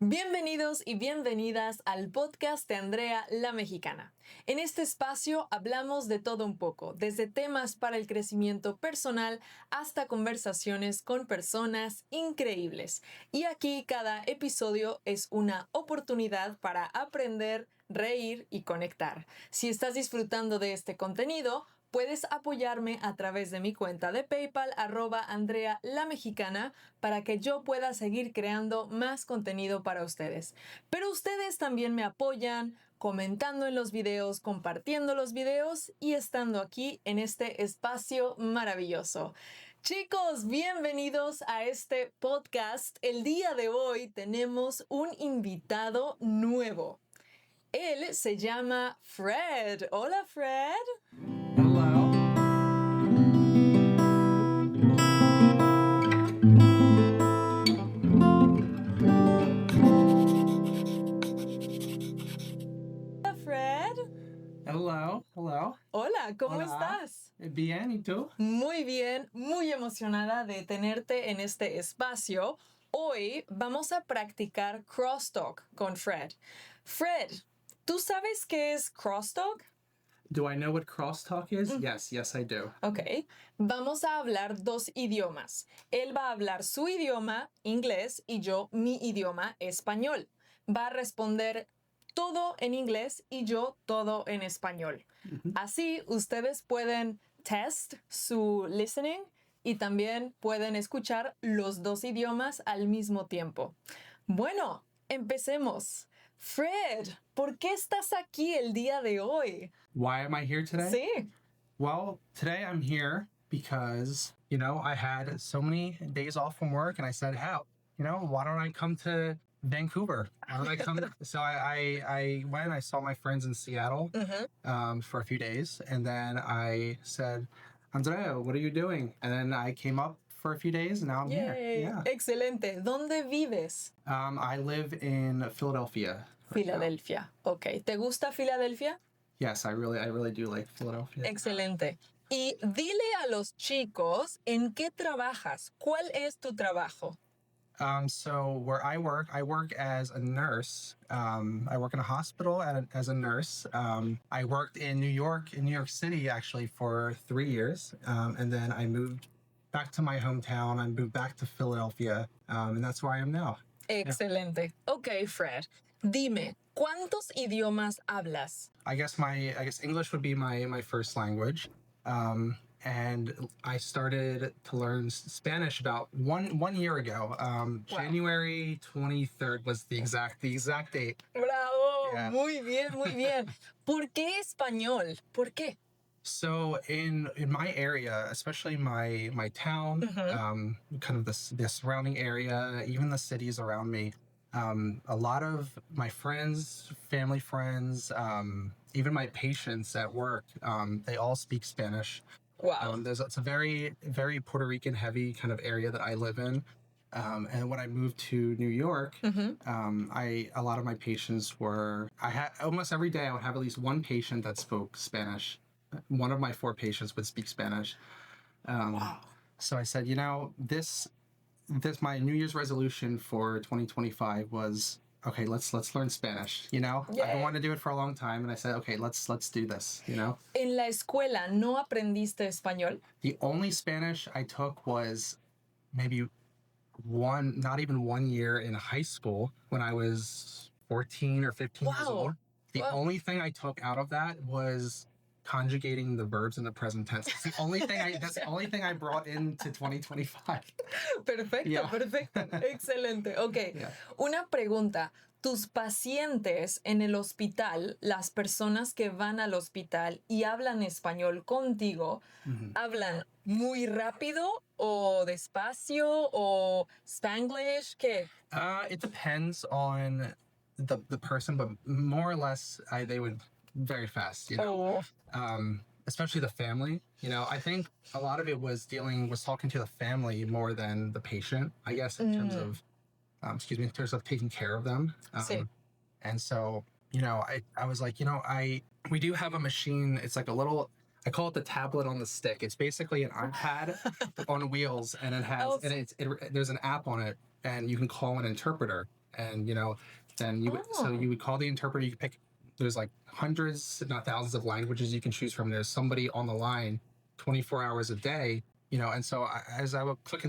Bienvenidos y bienvenidas al podcast de Andrea La Mexicana. En este espacio hablamos de todo un poco, desde temas para el crecimiento personal hasta conversaciones con personas increíbles. Y aquí cada episodio es una oportunidad para aprender, reír y conectar. Si estás disfrutando de este contenido, puedes apoyarme a través de mi cuenta de PayPal @Andrea La Mexicana para que yo pueda seguir creando más contenido para ustedes. Pero ustedes también me apoyan comentando en los videos, compartiendo los videos y estando aquí en este espacio maravilloso. Chicos, bienvenidos a este podcast. El día de hoy tenemos un invitado nuevo. Él se llama Fred. Hola, Fred. Hello. Hola, Fred. Hello. Hola, ¿cómo Hola. estás? Bien, ¿y tú? Muy bien, muy emocionada de tenerte en este espacio. Hoy vamos a practicar Crosstalk con Fred. Fred, ¿tú sabes qué es Crosstalk? Do I know what crosstalk is? Yes, I do. Ok, vamos a hablar dos idiomas. Él va a hablar su idioma, inglés, y yo mi idioma, español. Va a responder todo en inglés y yo todo en español. Así ustedes pueden test su listening y también pueden escuchar los dos idiomas al mismo tiempo. Bueno, empecemos. Fred, ¿por qué estás aquí el día de hoy? Why am I here today? Sí. Well, today I'm here because, I had so many days off from work and I said, why don't I come to Vancouver? Why don't I come? So I went and I saw my friends in Seattle for a few days. And then I said, Andrea, what are you doing? And then I came up for a few days and now I'm here. Yay. Yeah. Excelente. ¿Dónde vives? I live in Philadelphia. right now. Filadelfia. Ok. ¿Te gusta Filadelfia? Yes, I really do like Philadelphia. Excelente. Y dile a los chicos en qué trabajas. ¿Cuál es tu trabajo? So where I work as a nurse. I work in a hospital as a nurse. I worked in New York City, actually, for 3 years. And then I moved back to my hometown. I moved back to Philadelphia. And that's where I am now. Excelente. Ok, Fred. Dime, ¿cuántos idiomas hablas? I guess English would be my first language. And I started to learn Spanish about one year ago. January 23rd was the exact date. Bravo. Yeah. Muy bien, muy bien. ¿Por qué español? ¿Por qué? So in my area, especially my town, kind of the surrounding area, even the cities around me, a lot of my friends, family friends, even my patients at work, they all speak Spanish. Wow. It's a very, very Puerto Rican heavy kind of area that I live in. And when I moved to New York, a lot of my patients I had almost every day I would have at least one patient that spoke Spanish. One of my 4 patients would speak Spanish. Wow. So I said, this my New Year's resolution for 2025 was, okay, let's learn Spanish. I've been wanting to do it for a long time, and I said, okay, let's do this. ¿En la escuela no aprendiste español? The only Spanish I took was maybe not even 1 year in high school when I was 14 or 15 years Wow. old. The Wow. only thing I took out of that was conjugating the verbs in the present tense. That's the only thing I brought into 2025. Perfecto, Yeah. perfecto. Excelente. Ok. Yeah. Una pregunta. ¿Tus pacientes en el hospital, las personas que van al hospital y hablan español contigo, hablan muy rápido o despacio o Spanglish? ¿Qué? It depends on the person, but more or less, they would very fast. Oh. Especially the family. I think a lot of it was talking to the family more than the patient, I guess, in terms of, in terms of taking care of them. Sí. And so, I was like, we do have a machine. It's like a little, I call it the tablet on the stick. It's basically an iPad on wheels, and it has, Oh. and there's an app on it, and you can call an interpreter. and then so you would call the interpreter. You could pick. There's like hundreds, if not thousands, of languages you can choose from. There's somebody on the line 24 hours a day, and so as I would click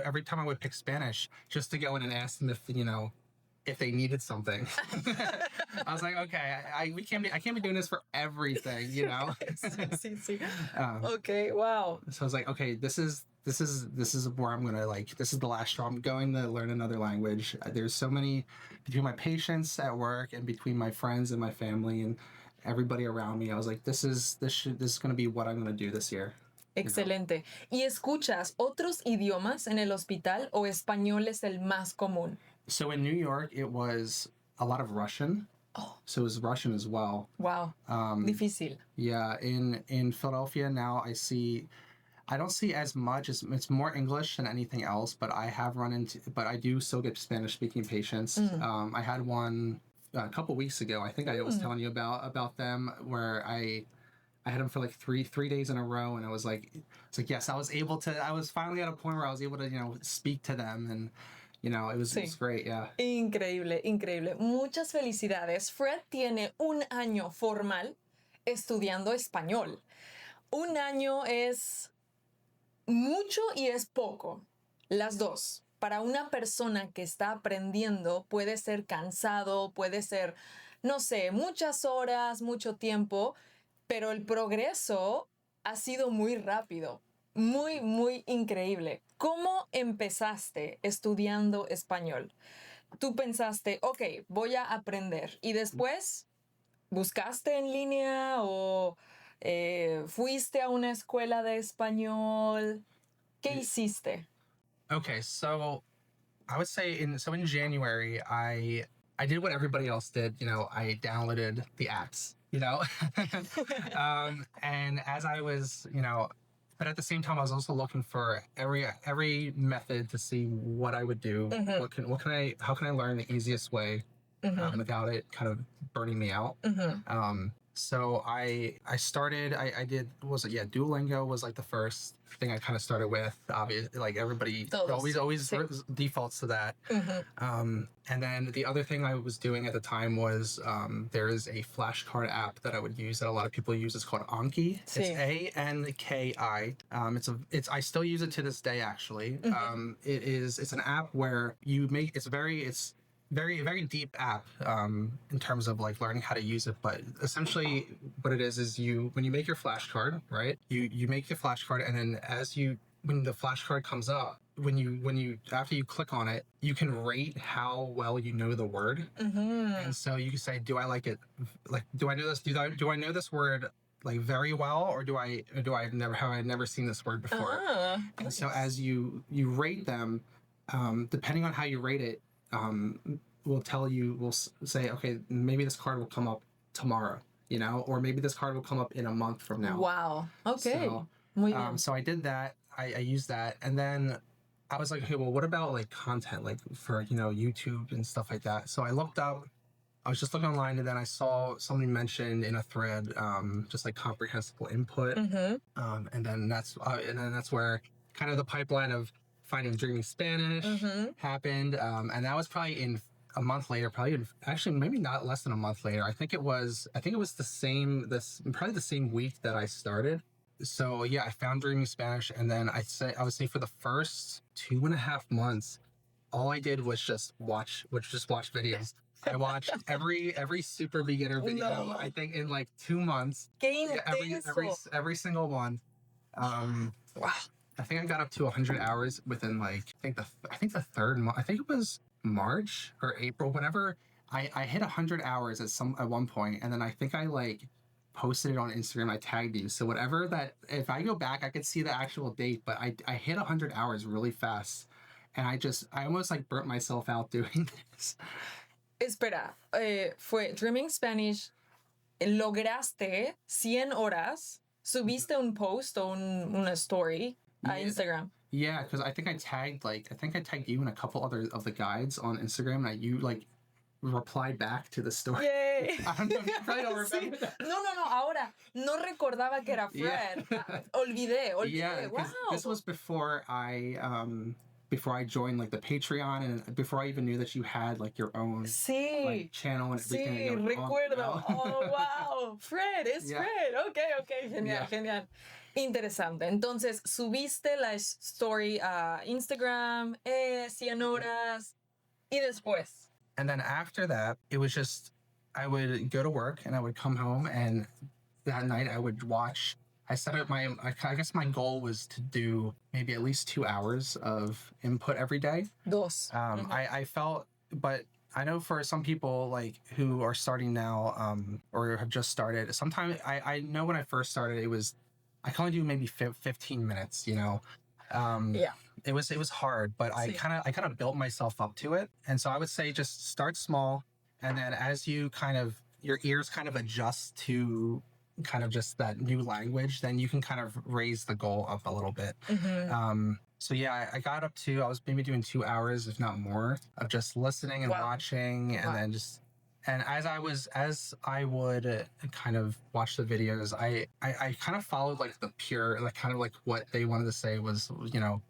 every time I would pick Spanish just to go in and ask them if they needed something. I was like, okay, I can't be doing this for everything, Sí. Okay, wow. So I was like, okay, this is where I'm gonna this is the last straw. I'm going to learn another language. There's so many between my patients at work and between my friends and my family and everybody around me. I was like, this is gonna be what I'm gonna do this year. Excelente. ¿Y escuchas otros idiomas en el hospital o español es el más común? So in New York, it was a lot of Russian. Oh. So it was Russian as well. Wow. Difícil. Yeah. In Philadelphia now, I don't see as much. It's more English than anything else, but I do still get Spanish speaking patients. I had one a couple weeks ago. I think I was telling you about them, where I had them for like three days in a row, and I was like, yes, I was finally at a point where I was able to, speak to them, and it was great, yeah. Increíble. Muchas felicidades. Fred tiene un año formal estudiando español. Un año es mucho y es poco. Las dos. Para una persona que está aprendiendo puede ser cansado, puede ser, no sé, muchas horas, mucho tiempo, pero el progreso ha sido muy rápido. Muy, muy increíble. ¿Cómo empezaste estudiando español? Tú pensaste, ok, voy a aprender. Y después, ¿buscaste en línea o fuiste a una escuela de español? ¿Qué hiciste? Okay, so I would say in January, I did what everybody else did. I downloaded the apps, and as I was, but at the same time, I was also looking for every method to see what I would do. How can I learn the easiest way without it kind of burning me out? So I started, I did, Duolingo was like the first thing I kind of started with. Obviously, like everybody Todos. always defaults to that. And then the other thing I was doing at the time was there is a flashcard app that I would use that a lot of people use. It's called Anki. Sí. It's ANKI. I still use it to this day, actually. It's an app where it's very, very deep app in terms of like learning how to use it. But essentially what it is when you make your flashcard, right? You make your flashcard, and then when the flashcard comes up, after you click on it, you can rate how well you know the word. And so you can say, do I like it? Like, do I know this? Do I know this word like very well, or have I never seen this word before? And so as you rate them, depending on how you rate it, we'll say, okay, maybe this card will come up tomorrow, or maybe this card will come up in a month from now. Wow. Okay. So I did that. I used that, and then I was like, okay, well, what about like content, like for YouTube and stuff like that? So I was just looking online, and then I saw somebody mentioned in a thread, just like comprehensible input, and then that's where kind of the pipeline of finding Dreaming Spanish happened, and that was probably in a month later, actually maybe not less than a month later. I think it was probably the same week that I started. So yeah, I found Dreaming Spanish, and then I would say for the first 2.5 months, all I did was just watch videos. I watched every super beginner video. I think in like 2 months. Every single one. Wow. I think I got up to 100 hours within like I think the third month. I think it was March or April. Whenever I hit 100 hours at one point, and then I think I like posted it on Instagram. I tagged you. So whatever that, if I go back, I could see the actual date. But I hit 100 hours really fast, and I almost like burnt myself out doing this. Espera, fue Dreaming Spanish. Lograste 100 horas. Subiste un post o una story. Instagram. Yeah, because I think I tagged you and a couple other of the guides on Instagram, and you like replied back to the story. Yay! I don't know, you probably don't remember that. No, ahora no recordaba que era Fred. Olvidé. Yeah, wow. This was before I before I joined like the Patreon and before I even knew that you had like your own Sí, like channel and everything. sí, that you were recuerdo. on, Oh, wow. Fred, es Yeah. Fred. Ok, genial, Yeah. genial. Interesante. Entonces, subiste la story a Instagram, 100 horas, y después. And then after that, it was just, I would go to work and I would come home, and that night I would watch. I set up I guess my goal was to do maybe at least 2 hours of input every day. Dos. I felt, but I know for some people like who are starting now or have just started, sometimes I know when I first started, I can only do maybe 15 minutes, you know. Yeah. It was hard, but I kind of built myself up to it. And so I would say just start small, and then as you your ears kind of adjust to kind of just that new language, then you can kind of raise the goal up a little bit. So yeah, I got up to, I was maybe doing 2 hours, if not more, of just listening and watching, and then just, and as I would kind of watch the videos, I kind of followed like the pure, like kind of like what they wanted to say was, you know,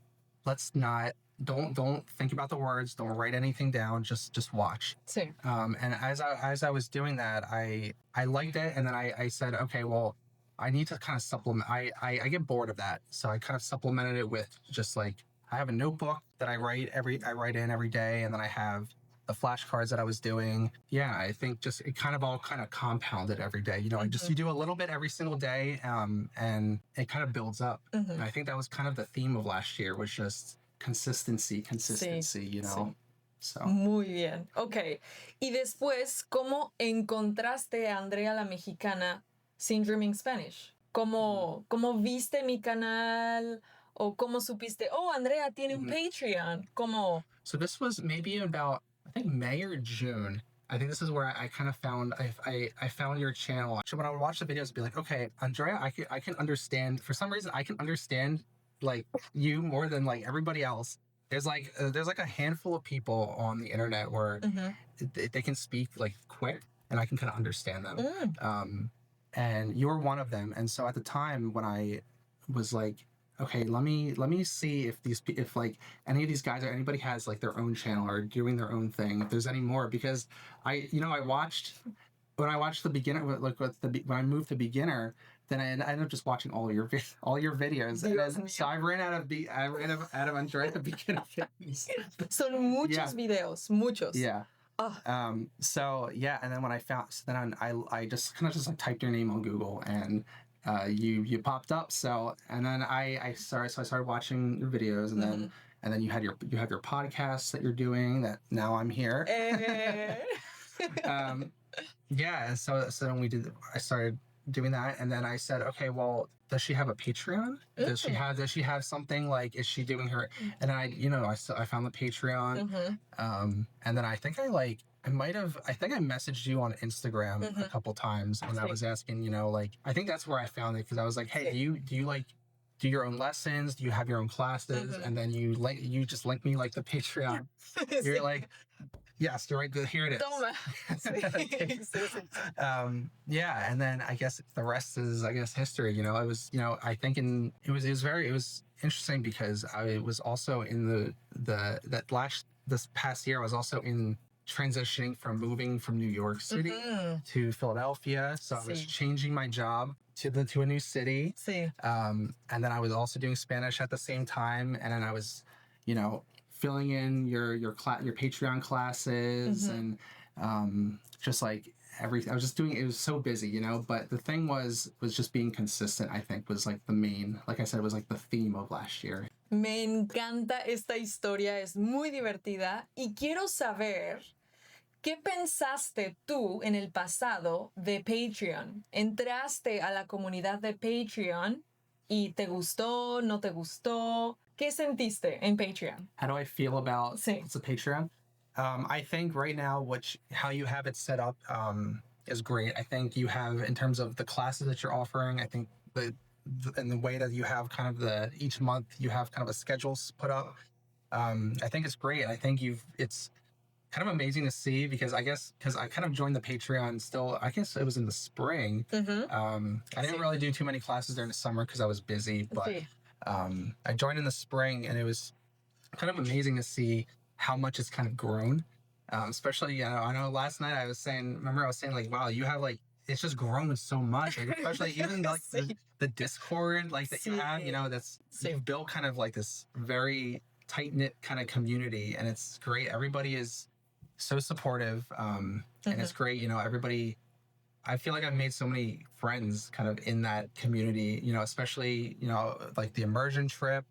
let's not, don't think about the words, don't write anything down, just watch. Sí. And as I was doing that, I liked it, and then I said, okay, well, I need to kind of supplement. I get bored of that, so I kind of supplemented it with just like, I have a notebook that I write in every day, and then I have the flashcards that I was doing. Yeah, I think just it kind of all kind of compounded every day. You know, you do a little bit every single day, and it kind of builds up. And I think that was kind of the theme of last year, was just consistency, you know. So. Muy bien. Ok. Y después, ¿cómo encontraste a Andrea la Mexicana sin Dreaming Spanish? ¿Cómo viste mi canal? ¿O cómo supiste, oh, Andrea tiene un Patreon? ¿Cómo? So this was maybe about, I think, May or June. I think this is where I kind of found, I found your channel. So when I would watch the videos, I'd be like, okay, Andrea, I can understand, for some reason, I can understand like you more than like everybody else. There's like a handful of people on the internet where they can speak like quick, and I can kind of understand them. And you were one of them. And so at the time when I was like, okay, let me see if like any of these guys or anybody has like their own channel or doing their own thing, if there's any more, because I watched the beginner, like when I moved to beginner, then I ended up just watching all your videos. And so I ran out of Andrea the beginner videos. Son muchos videos, muchos. Yeah. So yeah, and then when I found, so then I just kind of just like typed your name on Google, and you popped up. So, and then I started watching your videos, and then you have your podcast that you're doing, that now I'm here. Yeah, so then I started doing that, and then I said, okay, well, does she have a Patreon? Does she have something, like, is she doing her? And then I found the Patreon, and then I think I messaged you on Instagram a couple times, and I was asking, like, I think that's where I found it, because I was like, hey, do you like do your own lessons? Do you have your own classes? And then you just link me like the Patreon. You're like, yes, you're right. Here it is. Yeah, and then I guess the rest is, history. It was, I think it was interesting, because I was also in this past year, I was also in transitioning from moving from New York City to Philadelphia. So I was changing my job to a new city. And then I was also doing Spanish at the same time. And then I was, filling in your Patreon classes, and just like everything. I was just doing, it was so busy, but the thing was just being consistent, I think, was like the main, like I said, was like the theme of last year. Me encanta esta historia, es muy divertida, y quiero saber, ¿qué pensaste tú en el pasado de Patreon? ¿Entraste a la comunidad de Patreon y te gustó, no te gustó? ¿Qué sentiste en Patreon? How do I feel about the Patreon? I think right now, how you have it set up is great. I think you have, in terms of the classes that you're offering, I think and the way that you have kind of each month you have kind of a schedule put up. I think it's great. I think it's kind of amazing to see, because I kind of joined the Patreon still, I guess it was in the spring. I didn't really do too many classes during the summer because I was busy, but I joined in the spring, and it was kind of amazing to see how much it's kind of grown. Especially, I know last night I was saying, like, wow, you have like, it's just grown so much. Like, especially even like the Discord, like that you have, you've built kind of like this very tight knit kind of community, and it's great. Everybody is so supportive, and it's great. Everybody. I feel like I've made so many friends kind of in that community. Especially like the immersion trip.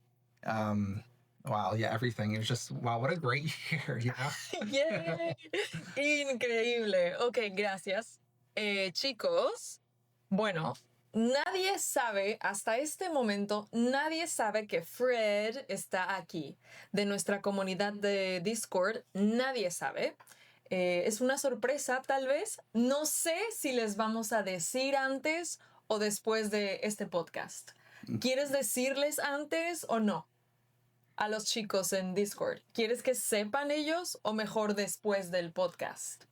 Wow, yeah, everything. It was just, wow, what a great year, Yay. Increíble. Ok, gracias. Chicos, bueno, nadie sabe, hasta este momento, nadie sabe que Fred está aquí. De nuestra comunidad de Discord, nadie sabe. Es una sorpresa, tal vez. No sé si les vamos a decir antes o después de este podcast. ¿Quieres decirles antes o no? A los chicos en Discord. ¿Quieres que sepan ellos o mejor después del podcast?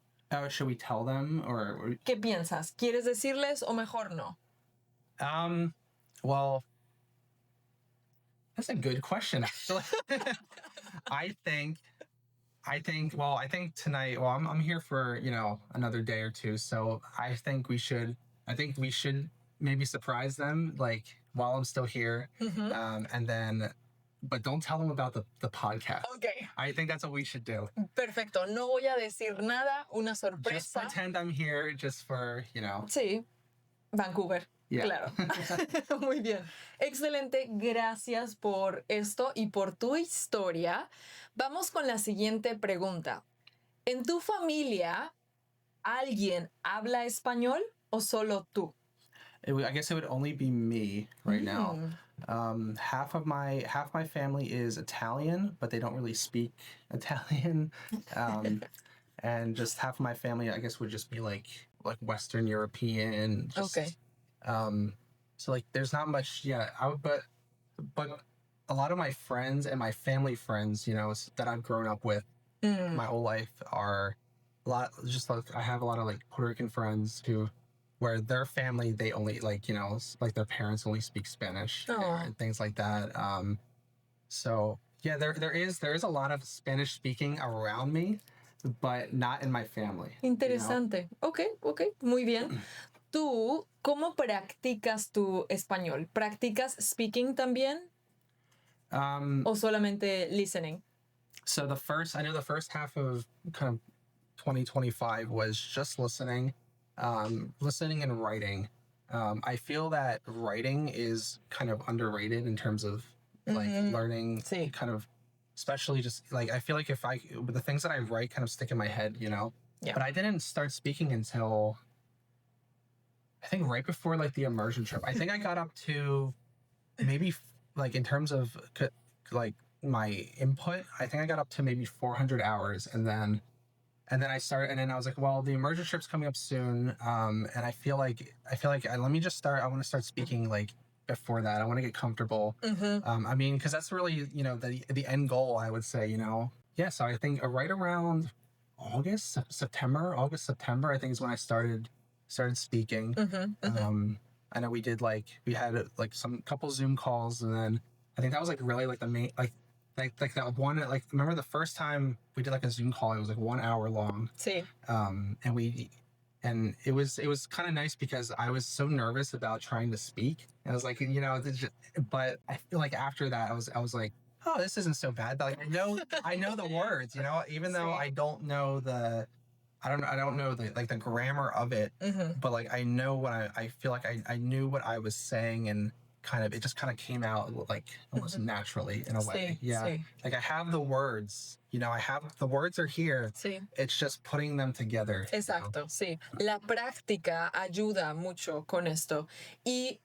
Should we tell them or? ¿Qué piensas? ¿Quieres decirles o mejor no? Well, that's a good question, actually. I think tonight, well, I'm here for, another day or two. So I think we should maybe surprise them, like, while I'm still here. And then, but don't tell them about the podcast. Okay. I think that's what we should do. Perfecto. No voy a decir nada, una sorpresa. Just pretend I'm here just for, Sí, Vancouver. Yeah. Claro. Muy bien. Excelente. Gracias por esto y por tu historia. Vamos con la siguiente pregunta. ¿En tu familia alguien habla español o solo tú? I guess it would only be me right now. Half my family is Italian, but they don't really speak Italian. And just half of my family, I guess, would just be like Western European. Okay. So like, there's not much. Yeah, but a lot of my friends and my family friends, that I've grown up with my whole life are a lot. Just like, I have a lot of like Puerto Rican friends where their family, they only like their parents only speak Spanish and things like that. So yeah, there is a lot of Spanish speaking around me, but not in my family. Interesante. Okay, muy bien. ¿Tú cómo practicas tu español? ¿Practicas speaking también? ¿O solamente listening? So the first half of kind of 2025 was just listening and writing. I feel that writing is kind of underrated in terms of like learning, kind of, especially just like, I feel like the things that I write kind of stick in my head, Yeah. But I didn't start speaking until, I think, right before like the immersion trip. I think I got up to maybe like, in terms of like my input, I think I got up to maybe 400 hours, and then I started, and then I was like, well, the immersion trip's coming up soon, and I feel like let me just start. I want to start speaking like before that. I want to get comfortable. I mean, because that's really the end goal, I would say. Yeah. So I think right around August, September, I think is when I started speaking. I know we had like some couple Zoom calls, and then I think that was like really like the main like that one, like, remember the first time we did like a Zoom call, it was like 1 hour long. Sí. And it was kind of nice because I was so nervous about trying to speak. And I was like, but I feel like after that I was like, oh, this isn't so bad. Like, I know the words, even though I don't know the grammar of it, but like, I know what I feel like I knew what I was saying, and it just came out like almost naturally in a way. Yeah. Sí. Like, I have the words, the words are here. Sí. It's just putting them together. Exacto, sí. La práctica ayuda mucho con esto. Y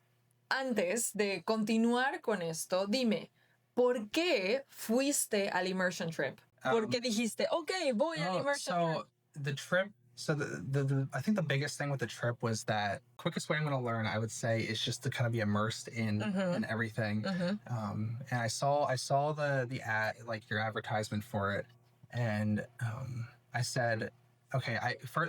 antes de continuar con esto, dime, ¿por qué fuiste al immersion trip? ¿Por qué dijiste, okay, voy al immersion trip? The trip, I think the biggest thing with the trip was that quickest way I'm going to learn, I would say, is just to kind of be immersed in everything. And I saw the ad, like your advertisement for it, and I said, okay,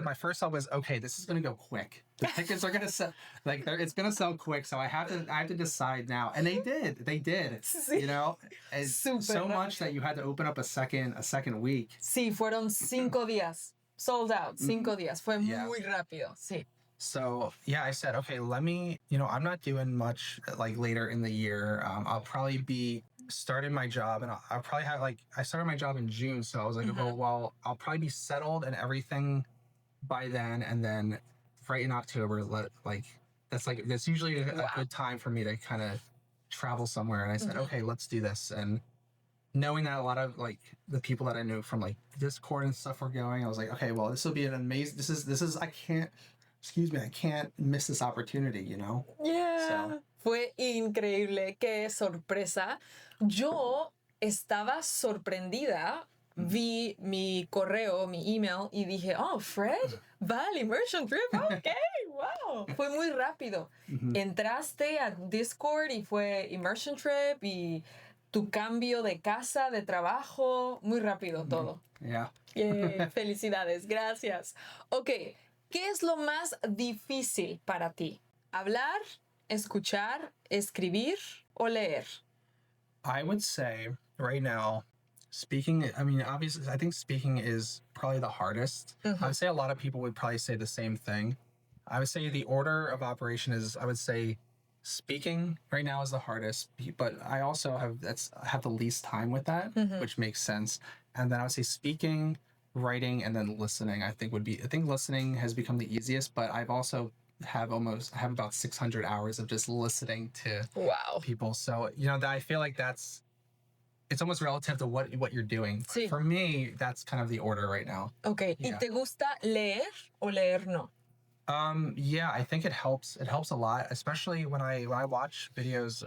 my first thought was, okay, this is gonna go quick. The tickets are gonna sell, like it's gonna sell quick. So I have to decide now, and they did. Sí. You know, it's Súper so rápido. much that you had to open up a second week. Sí, fueron 5 días. Sold out, 5 días. Fue Yeah. muy rápido, sí. So yeah, I said, okay, let me, you know, I'm not doing much like later in the year. I'll probably be starting my job, and I'll probably have I started my job in June, so I was like, oh well, I'll probably be settled and everything by then, and then right in October, that's usually a good time for me to kind of travel somewhere. And I said, okay, let's do this. And knowing that a lot of like the people that I knew from like Discord and stuff were going, I was like, okay, well, this will be an amazing. This is I can't miss this opportunity, you know? Yeah. So. Fue increíble, qué sorpresa. Yo estaba sorprendida, vi mi correo, mi email, y dije, oh, Fred, va al immersion trip, ok, wow. Fue muy rápido. Entraste a Discord y fue immersion trip y tu cambio de casa, de trabajo, muy rápido todo. Yeah. Felicidades, gracias. Ok, ¿qué es lo más difícil para ti? ¿Hablar, escuchar, escribir o leer? I would say right now, speaking, I mean, obviously, I think speaking is probably the hardest. I would say a lot of people would probably say the same thing. I would say the order of operation is, I would say speaking right now is the hardest, but I also have the least time with that, which makes sense. And then I would say speaking, writing, and then listening, I think listening has become the easiest, but I've also have about 600 hours of just listening to people. So, you know, I feel like it's almost relative to what you're doing. Sí. For me, that's kind of the order right now. Okay. Yeah. ¿Y te gusta leer o leer no? Yeah, I think it helps. It helps a lot, especially when I watch videos.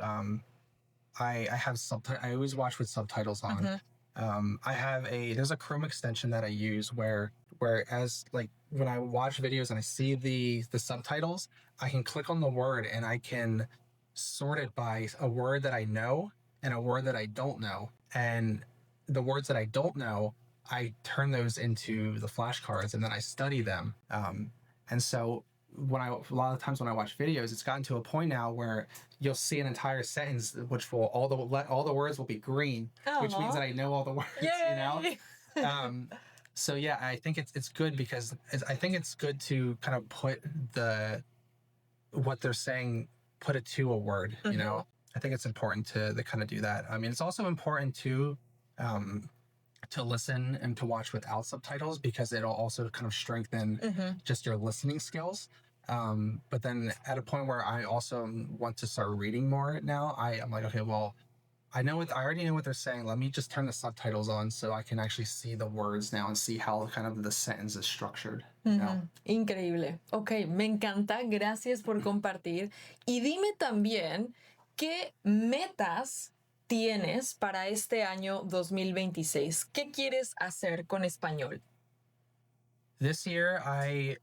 I have I always watch with subtitles on. There's a Chrome extension that I use whereas like when I watch videos and I see the subtitles, I can click on the word and I can sort it by a word that I know and a word that I don't know. And the words that I don't know, I turn those into the flashcards and then I study them. And so a lot of times when I watch videos, it's gotten to a point now where you'll see an entire sentence, which will all the words will be green, which means that I know all the words. Yay! You know. So yeah, I think it's good because I think it's good to kind of put what they're saying, put it to a word. You know, I think it's important to kind of do that. I mean, it's also important to listen and to watch without subtitles because it'll also kind of strengthen just your listening skills. But then at a point where I also want to start reading more now, I'm like, okay, well, I already know what they're saying. Let me just turn the subtitles on so I can actually see the words now and see how kind of the sentence is structured. You know? Increíble. Ok, me encanta. Gracias por compartir. Y dime también qué metas tienes para este año 2026. ¿Qué quieres hacer con español? This year, I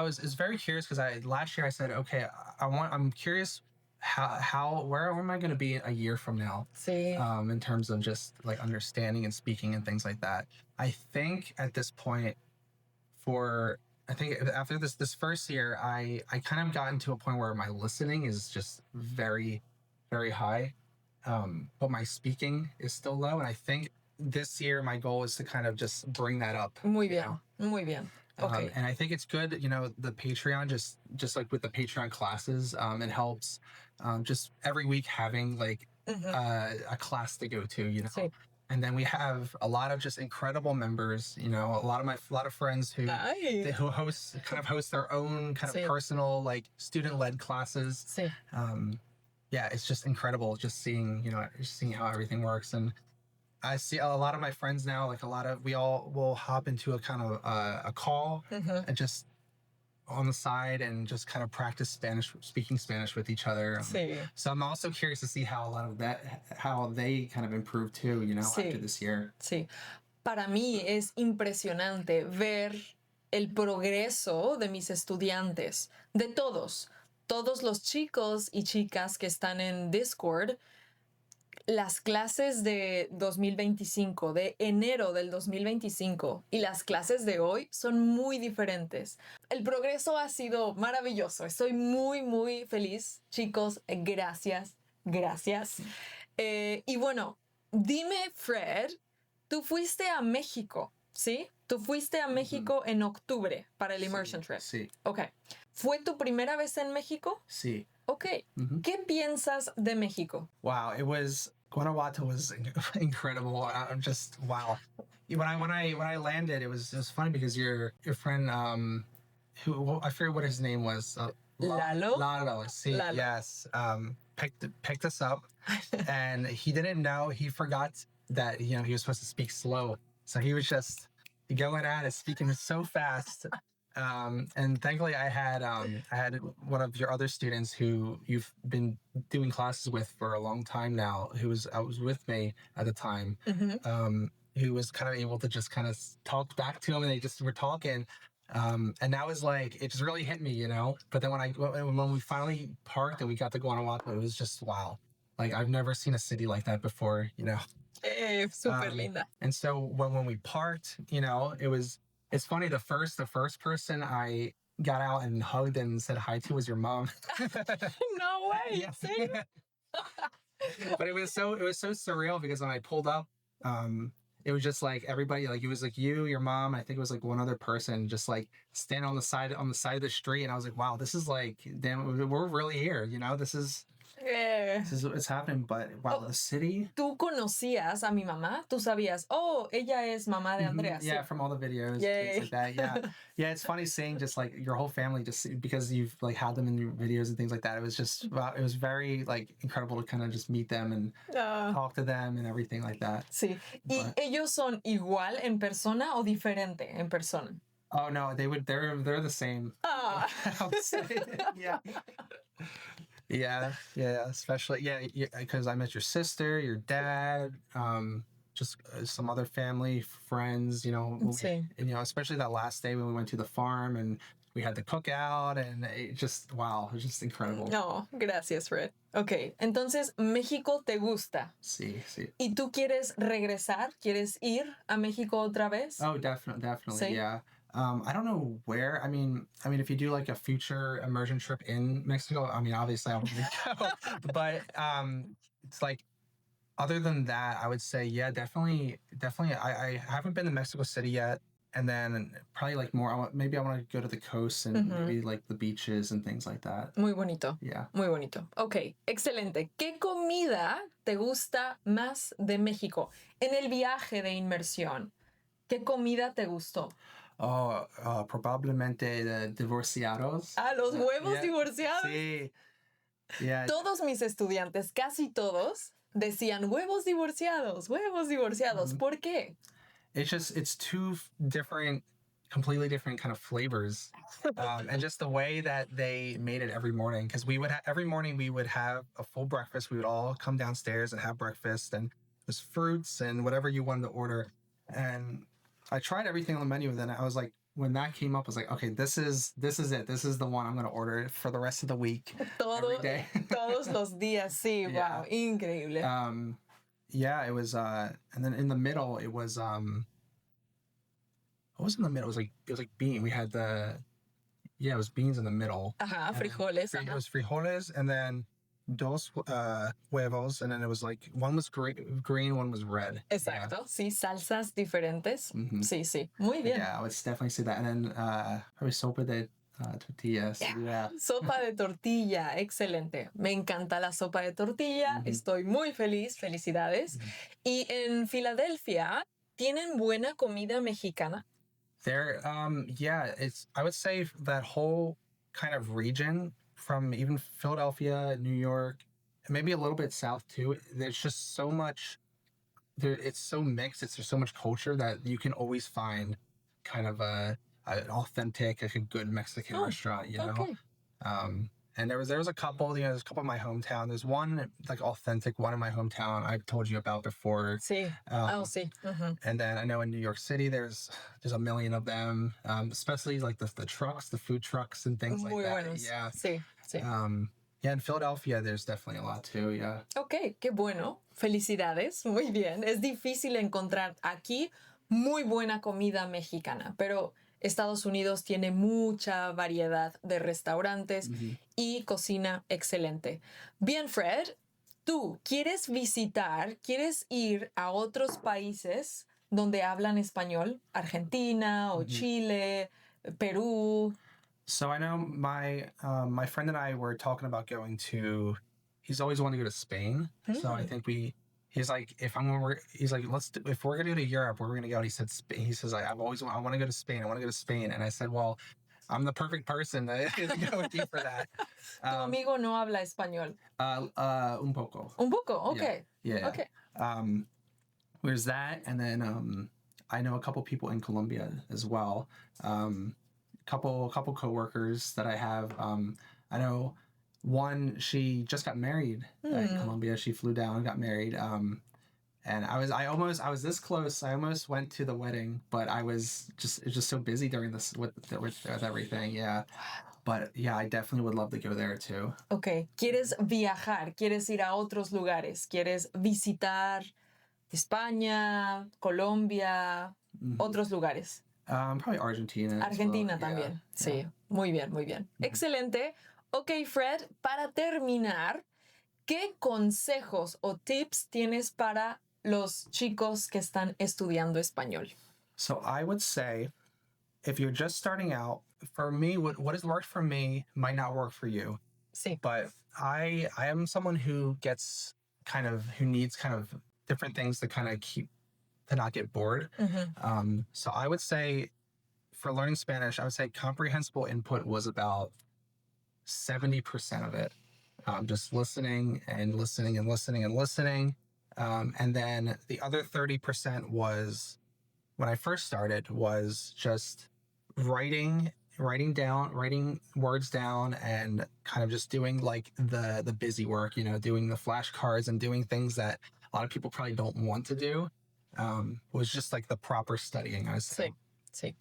was very curious because last year I said, okay, I'm curious where am I going to be a year from now? Sí. In terms of just like understanding and speaking and things like that. I think at this point, after this first year, I kind of gotten to a point where my listening is just very, very high, but my speaking is still low. And I think this year my goal is to kind of just bring that up. Muy bien, muy bien. Okay. And I think it's good, you know, the Patreon, just like with the Patreon classes, it helps just every week having like a class to go to, you know. Sí. And then we have a lot of just incredible members, you know, a lot of friends who host their own kind of personal like student-led classes. Sí. Yeah, it's just incredible just seeing how everything works. And I see a lot of my friends now, like we all will hop into a kind of a call and just on the side and just kind of practice speaking Spanish with each other. Sí. So I'm also curious to see how how they kind of improve too, you know, after this year. Sí. Para mí es impresionante ver el progreso de mis estudiantes, de todos los chicos y chicas que están en Discord. las clases de 2025, de enero del 2025 y las clases de hoy son muy diferentes. El progreso ha sido maravilloso. Estoy muy, muy feliz. Chicos, gracias, gracias. Y bueno, dime, Fred, tú fuiste a México, ¿sí? Tú fuiste a México en octubre para el immersion trip. Sí. Ok. ¿Fue tu primera vez en México? Sí. Ok. ¿Qué piensas de México? Wow, Guanajuato was incredible. I'm just wow. When I landed, it was funny because your friend who I forget what his name was. Lalo? Lalo. See, Lalo. yes. Picked us up, and he didn't know. He forgot that he was supposed to speak slow, so he was just going at it, speaking so fast. And thankfully, I had one of your other students who you've been doing classes with for a long time now, who was with me at the time, who was kind of able to just kind of talk back to him, and they just were talking. And that was like, it just really hit me, you know? But then when we finally parked and we got to Guanajuato, it was just, wow. Like, I've never seen a city like that before, you know? Super linda. And so when we parked, it's funny, the first person I got out and hugged and said hi to was your mom. No way. Yeah. But it was so surreal because when I pulled up, it was just like everybody, like it was like you, your mom, I think it was like one other person just like standing on the side of the street, and I was like, wow, this is like, damn, we're really here, this is what's happening. But wow, the city. ¿Tú conocías a mi mamá? ¿Tú sabías, oh, ella es mamá de Andrea? Yeah, from all the videos, things like that. Yeah. Yeah, it's funny seeing just like your whole family, just because you've like had them in your videos and things like that. It was just, wow, it was very like incredible to kind of just meet them and talk to them and everything like that. Sí. ¿Y ellos son igual en persona o diferente en persona? Oh no, they're the same. I would say. Yeah. Yeah, especially because I met your sister, your dad, just some other family, friends, especially that last day when we went to the farm and we had the cookout, and it was just incredible. No, gracias, Fred. Ok, entonces México te gusta. Sí. ¿Y tú quieres regresar? ¿Quieres ir a México otra vez? Oh, definitely, ¿Sí? yeah. I don't know where. I mean, if you do like a future immersion trip in Mexico, I mean, obviously I want to go. But it's like, other than that, I would say, yeah, definitely. I haven't been to Mexico City yet, and then probably like more. Maybe I want to go to the coast and maybe like the beaches and things like that. Muy bonito. Yeah. Muy bonito. Ok, excelente. ¿Qué comida te gusta más de México? En el viaje de inmersión, ¿qué comida te gustó? Oh, probablemente de divorciados. Ah, los huevos divorciados. Sí. Yeah. Todos mis estudiantes, casi todos, decían huevos divorciados. ¿Por qué? It's two completely different kind of flavors. And just the way that they made it every morning. Because every morning we would have a full breakfast. We would all come downstairs and have breakfast, and there's fruits and whatever you wanted to order. And I tried everything on the menu, and then I was like, when that came up, I was like, okay, this is it. This is the one I'm going to order for the rest of the week. Every day. Todos los días, sí. Yeah. Wow, increíble. Yeah, it was, and then in the middle, it was, what was in the middle? It was like bean. We had it was beans in the middle. Ajá, frijoles. It was frijoles, and then dos huevos, and then it was like, one was green, one was red. Exacto, yeah. Sí, salsas diferentes. Sí, muy bien. Yeah, I would definitely say that. And then probably sopa de tortillas. Yeah. Sopa de tortilla, excelente. Me encanta la sopa de tortilla, estoy muy feliz, felicidades. Y en Filadelfia, ¿tienen buena comida mexicana? There, I would say that whole kind of region, from even Philadelphia, New York, and maybe a little bit south too, there's just so much, it's so mixed, there's so much culture that you can always find kind of an authentic, like a good Mexican restaurant, you know? Okay. And there was a couple, there's a couple in my hometown. There's one like authentic one in my hometown I've told you about before. Sí. Sí. And then I know in New York City, there's a million of them, especially like the trucks, the food trucks and things Muy like that. Buenos. Yeah. Sí. Yeah, in Philadelphia, there's definitely a lot too. Yeah. Ok, qué bueno. Felicidades. Muy bien. Es difícil encontrar aquí muy buena comida mexicana, pero Estados Unidos tiene mucha variedad de restaurantes y cocina excelente. Bien, Fred, tú quieres quieres ir a otros países donde hablan español, Argentina o Chile, Perú. So I know my friend and I were talking about going to. He's always wanted to go to Spain. So I think he's like, he's like, if we're gonna go to Europe, where we're gonna go. And he said Spain. He says, I want to go to Spain. I want to go to Spain. And I said, well, I'm the perfect person to go with you for that. Tu amigo no habla español. Un poco. Un poco, okay. Yeah. Okay. There's that, and then I know a couple people in Colombia as well. Couple coworkers that I have. I know one. She just got married in Colombia. She flew down, got married. And I was this close. I almost went to the wedding, but it was just so busy during this with everything. Yeah. But yeah, I definitely would love to go there too. Okay. ¿Quieres viajar? ¿Quieres ir a otros lugares? ¿Quieres visitar España, Colombia, otros lugares? Probably Argentina. Argentina well. también. Yeah. Sí, Yeah. muy bien, muy bien. Excelente. Ok, Fred, para terminar, ¿qué consejos o tips tienes para los chicos que están estudiando español? So I would say, if you're just starting out, for me, what has worked for me might not work for you. Sí. But I am someone who needs kind of different things to kind of to not get bored. So I would say, for learning Spanish, I would say comprehensible input was about 70% of it. Just listening and listening and listening and listening. And then the other 30% was, when I first started, was just writing words down and kind of just doing like the busy work, doing the flashcards and doing things that a lot of people probably don't want to do. Was just like the proper studying, I would say. Sí.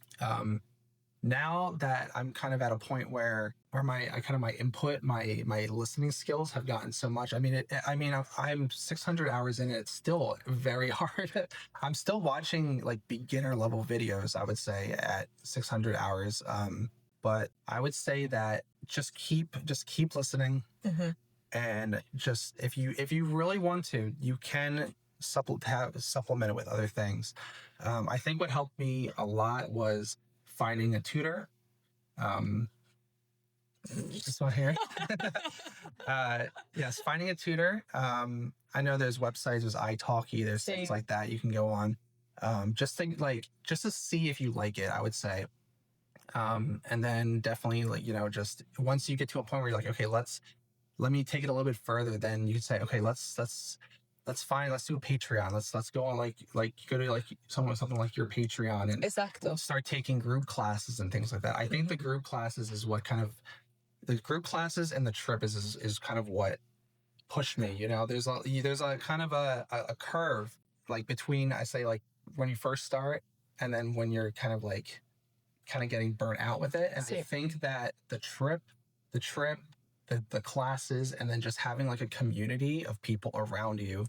Now that I'm kind of at a point where my input, my listening skills have gotten so much. I'm 600 hours in it. It's still very hard. I'm still watching like beginner level videos, I would say, at 600 hours. But I would say that just keep listening, and just if you really want to, you can supplement it with other things. I think what helped me a lot was finding a tutor. This one here. Yes, finding a tutor. I know there's websites, there's italki, there's things like that you can go on. Just to see if you like it, I would say. And then definitely just once you get to a point where you're like, okay, let me take it a little bit further, then you say, okay, let's fine. Let's do a Patreon. Let's go on go to something like your Patreon and Exacto. start taking group classes and things like that. I think the group classes is what the group classes and the trip is kind of what pushed me. There's a kind of a curve like between, I say, like when you first start and then when you're kind of getting burnt out with it. And I think that the trip, the classes, and then just having like a community of people around you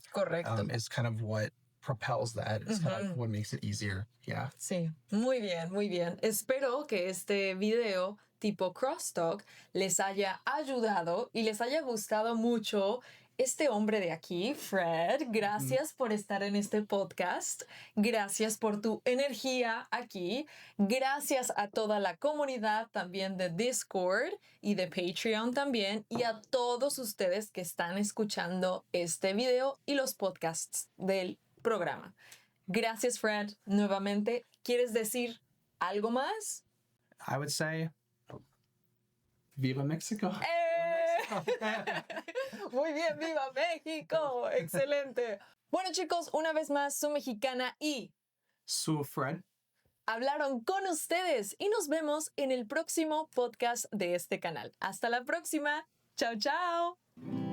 is kind of what propels that. It's kind of what makes it easier. Yeah. Sí, muy bien, muy bien. Espero que este video tipo Crosstalk les haya ayudado y les haya gustado mucho este hombre de aquí, Fred. Gracias por estar en este podcast. Gracias por tu energía aquí. Gracias a toda la comunidad también de Discord y de Patreon también. Y a todos ustedes que están escuchando este video y los podcasts del programa. Gracias, Fred, nuevamente. ¿Quieres decir algo más? I would say, Viva Mexico. Muy bien, viva México. Excelente. Bueno, chicos, una vez más, su mexicana y su Fred hablaron con ustedes y nos vemos en el próximo podcast de este canal. Hasta la próxima. Chao, chao.